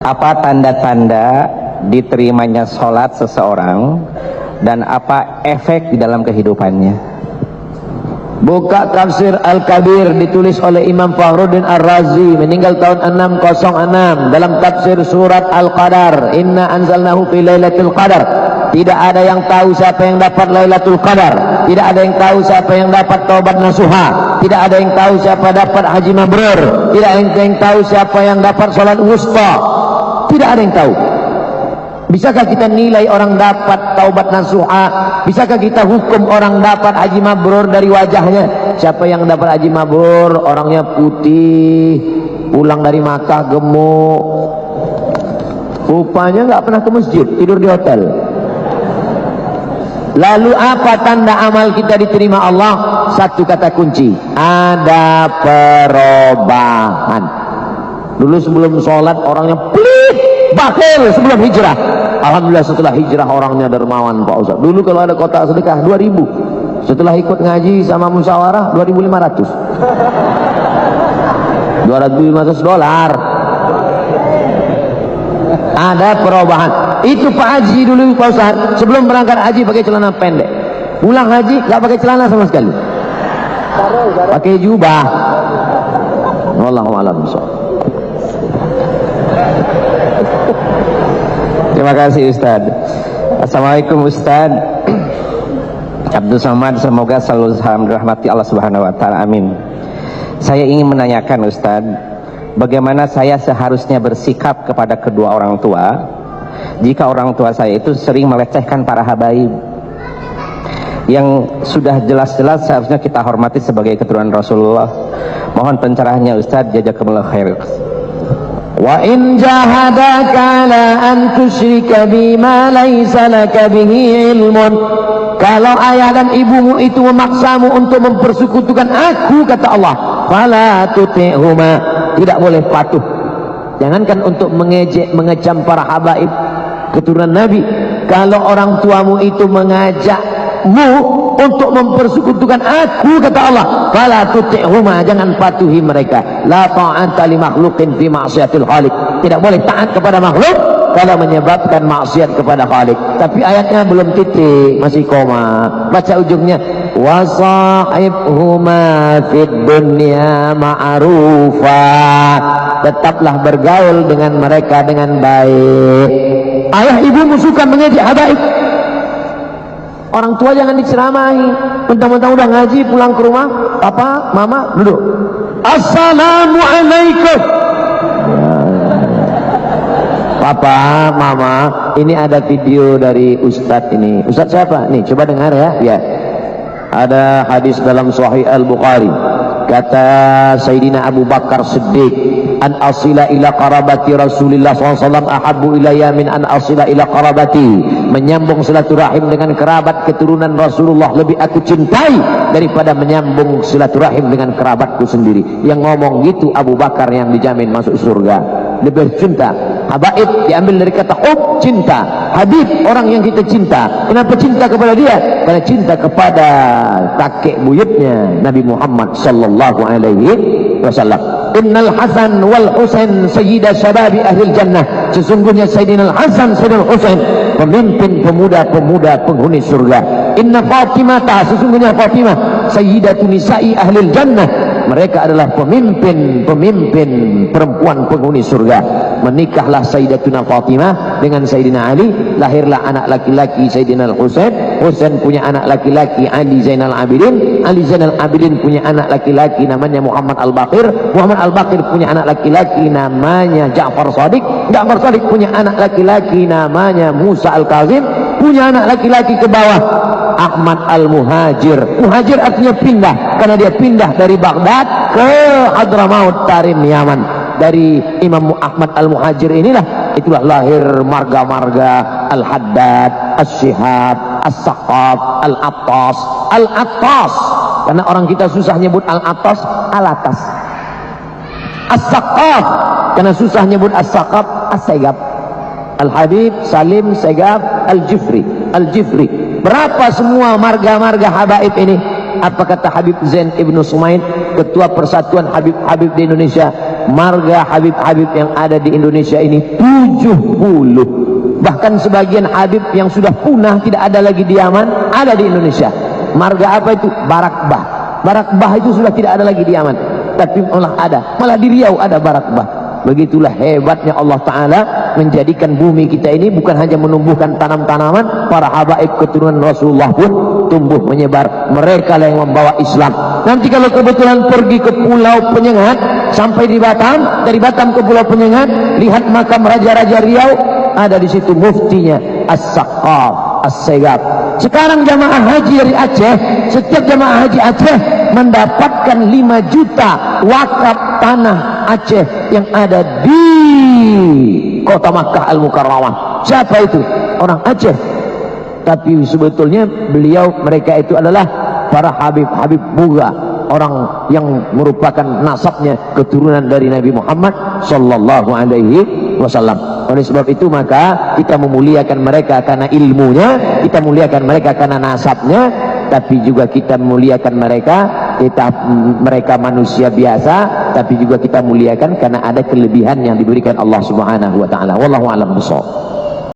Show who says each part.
Speaker 1: Apa tanda-tanda diterimanya sholat seseorang dan apa efek di dalam kehidupannya?
Speaker 2: Buka tafsir Al-Kabir ditulis oleh Imam Fakhruddin Ar-Razi meninggal tahun 606 dalam tafsir surat Al-Qadar, inna anzalnahu fi lailatul qadar. Tidak ada yang tahu siapa yang dapat Lailatul Qadar, tidak ada yang tahu siapa yang dapat taubat nasuha, tidak ada yang tahu siapa dapat haji mabrur, tidak ada yang tahu siapa yang dapat salat wusta. Tidak ada yang tahu. Bisakah kita nilai orang dapat taubat nasuha? Bisakah kita hukum orang dapat haji mabrur dari wajahnya? Siapa yang dapat haji mabrur? Orangnya putih, pulang dari Makkah gemuk, rupanya nggak pernah ke masjid, tidur di hotel. Lalu apa tanda amal kita diterima Allah? Satu kata kunci, ada perubahan. Dulu sebelum sholat orangnya pelit, bakhil sebelum hijrah. Alhamdulillah setelah hijrah orangnya dermawan Pak Ustaz. Dulu kalau ada kotak sedekah 2.000, setelah ikut ngaji sama musyawarah 2.500, $2.500. Ada perubahan. Itu Pak Haji dulu Pak Ustaz, sebelum berangkat haji pakai celana pendek, pulang haji gak pakai celana sama sekali, pakai jubah. Wallahu a'lam bishawab.
Speaker 1: Terima kasih Ustaz. Assalamualaikum Ustaz. Abdul Somad, semoga selalu dirahmati Allah Subhanahu wa taala. Amin. Saya ingin menanyakan Ustaz, bagaimana saya seharusnya bersikap kepada kedua orang tua jika orang tua saya itu sering melecehkan para habaib yang sudah jelas-jelas seharusnya kita hormati sebagai keturunan Rasulullah. Mohon pencerahannya Ustaz, jazakumullah khair.
Speaker 2: Wa in jahadaka la an tusyrika bima laysa laka bihi ilmun. Kalau ayah dan ibumu itu memaksamu untuk mempersekutukan aku, kata Allah, fala tuti'huma, tidak boleh patuh. Jangankan untuk mengejek, mengecam para habaib keturunan Nabi. Kalau orang tuamu itu mengajakmu untuk mempersekutukan aku, kata Allah, fala tuti'huma, jangan patuhi mereka. La ta'ata li makhluqin fi ma'siyatil khaliq. Tidak boleh taat kepada makhluk kalau menyebabkan maksiat kepada Khalik. Tapi ayatnya belum titik, masih koma. Baca ujungnya, wa sahibhuma fid dunya ma'rufa. Tetaplah bergaul dengan mereka dengan baik. Ayah ibumu suka mengejek habaib, orang tua jangan diceramahi. Mentang-mentang udah ngaji, pulang ke rumah, papa, mama, duduk, assalamualaikum. Papa, mama, ini ada video dari Ustadz ini. Ustadz siapa? Nih, coba dengar ya. Ya. Ada hadis dalam Sahih Al-Bukhari. Kata Sayyidina Abu Bakar Siddiq, an asila ila qarabati Rasulillah SAW ahabbu ilayya min an asila ila qarabati. Menyambung silaturahim dengan kerabat keturunan Rasulullah lebih aku cintai daripada menyambung silaturahim dengan kerabatku sendiri. Yang ngomong gitu Abu Bakar yang dijamin masuk surga. Lebih cinta. Habaib diambil dari kata hub, cinta. Habib, orang yang kita cinta. Kenapa cinta kepada dia? Karena cinta kepada kakek buyutnya Nabi Muhammad sallallahu alaihi wasallam. Innal Hasan wal Husain sayyida syababi ahli jannah. Sesungguhnya Sayyidina Al-Hasan, Sayyidina Al-Husain, pemimpin pemuda-pemuda penghuni surga. Inna Fatimah, sesungguhnya Fatimah sayyidatu nisa'i ahli jannah. Mereka adalah pemimpin perempuan penghuni surga. Menikahlah Sayyidatuna Fatimah dengan Sayyidina Ali, lahirlah anak laki-laki Sayyidina Al-Husain. Husain punya anak laki-laki Ali Zainal Abidin. Ali Zainal Abidin punya anak laki-laki namanya Muhammad Al-Baqir. Muhammad Al-Baqir punya anak laki-laki namanya Ja'far Shadiq. Ja'far Shadiq punya anak laki-laki namanya Musa Al-Kazim. Punya anak laki-laki ke bawah Ahmad Al-Muhajir. Muhajir artinya pindah, karena dia pindah dari Baghdad ke Hadramaut Tarim Yaman. Dari Imam Ahmad Al-Muhajir itulah lahir marga-marga Al-Haddad, As-Shihab, As-Saqaf, Al-Attas. Al-Attas, karena orang kita susah nyebut Al-Attas, Al-Atas. As-Saqaf, karena susah nyebut As-Saqaf, As-Segab. Al-Habib, Salim, Segab, Al-Jifri. Al-Jifri. Berapa semua marga-marga habaib ini? Apa kata Habib Zain Ibnu Sumaid, ketua persatuan Habib-Habib di Indonesia? marga Habib-Habib yang ada di Indonesia ini 70. Bahkan sebagian Habib yang sudah punah, tidak ada lagi di Yaman, ada di Indonesia. Marga apa itu? Barakbah. Barakbah itu sudah tidak ada lagi di Yaman, tapi malah ada, malah di Riau ada Barakbah. Begitulah hebatnya Allah Ta'ala menjadikan bumi kita ini bukan hanya menumbuhkan tanam-tanaman, para habaib keturunan Rasulullah pun tumbuh menyebar. Mereka lah yang membawa Islam. Nanti kalau kebetulan pergi ke Pulau Penyengat, sampai di Batam, dari Batam ke Pulau Penyengat, lihat makam Raja-Raja Riau, ada di situ muftinya As-Saqqaf, As-Segaf. Sekarang jamaah haji dari Aceh, setiap jamaah haji Aceh mendapatkan 5 juta wakaf tanah Aceh yang ada di kota Makkah Al-Mukarramah. Siapa itu? Orang Aceh. Tapi sebetulnya mereka itu adalah para Habib-Habib Buga, orang yang merupakan nasabnya keturunan dari Nabi Muhammad sallallahu alaihi wasallam. Oleh sebab itu maka kita memuliakan mereka karena ilmunya, kita muliakan mereka karena nasabnya, tapi juga kita memuliakan mereka manusia biasa, tapi juga kita muliakan karena ada kelebihan yang diberikan Allah Subhanahu wa taala. Wallahu a'lam bishawab.